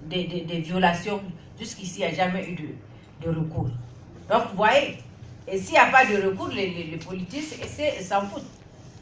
des violations. Jusqu'ici, il n'y a jamais eu de recours. Donc, vous voyez, et s'il n'y a pas de recours, les politiciens s'en foutent.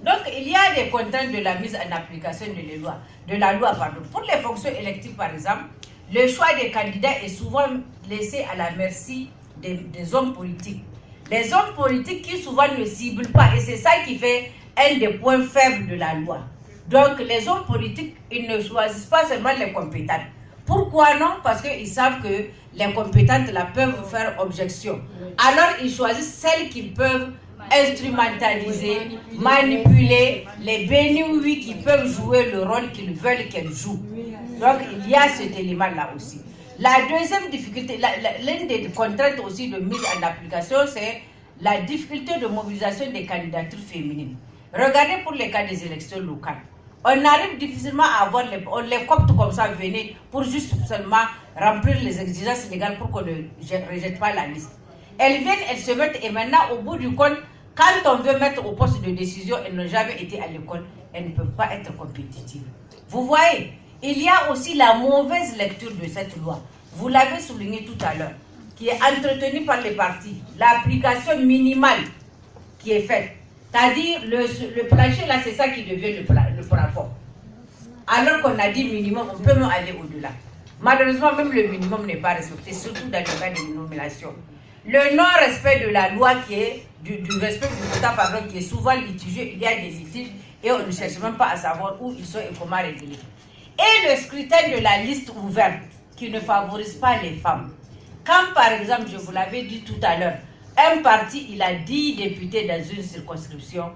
Donc, il y a des contraintes de la mise en application de la loi. Pour les fonctions électives, par exemple, le choix des candidats est souvent laissé à la merci des hommes politiques. Les hommes politiques qui souvent ne ciblent pas, et c'est ça qui fait un des points faibles de la loi. Donc, les hommes politiques, ils ne choisissent pas seulement les compétentes. Pourquoi non? Parce qu'ils savent que les compétentes là peuvent faire objection. Alors, ils choisissent celles qu'ils peuvent instrumentaliser, manipuler, les bénis qui peuvent jouer le rôle qu'ils veulent qu'elles jouent. Donc, il y a cet élément-là aussi. La deuxième difficulté, l'une des contraintes aussi de mise en application, c'est la difficulté de mobilisation des candidatures féminines. Regardez pour les cas des élections locales. On arrive difficilement à avoir on les copte comme ça, venez, pour juste seulement remplir les exigences légales pour qu'on ne rejette pas la liste. Elles viennent, elles se mettent, et maintenant, au bout du compte, quand on veut mettre au poste de décision, elles n'ont jamais été à l'école, elles ne peuvent pas être compétitives. Vous voyez, il y a aussi la mauvaise lecture de cette loi. Vous l'avez souligné tout à l'heure, qui est entretenue par les partis. L'application minimale qui est faite. C'est-à-dire, le plancher, là, c'est ça qui devient le plafond. Alors qu'on a dit minimum, on peut même aller au-delà. Malheureusement, même le minimum n'est pas respecté, surtout dans le cas des nominations. Le non-respect de la loi qui est, du respect du quota, pardon, qui est souvent litigieux, il y a des litiges et on ne cherche même pas à savoir où ils sont et comment régler. Et le scrutin de la liste ouverte qui ne favorise pas les femmes. Quand par exemple, je vous l'avais dit tout à l'heure, un parti, il a 10 députés dans une circonscription,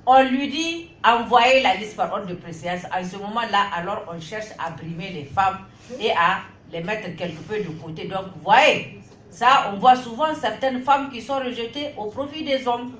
on lui dit envoyer la liste par ordre de préséance. En ce moment-là, alors on cherche à brimer les femmes et à les mettre quelque peu de côté. Donc, vous voyez, ça, on voit souvent certaines femmes qui sont rejetées au profit des hommes.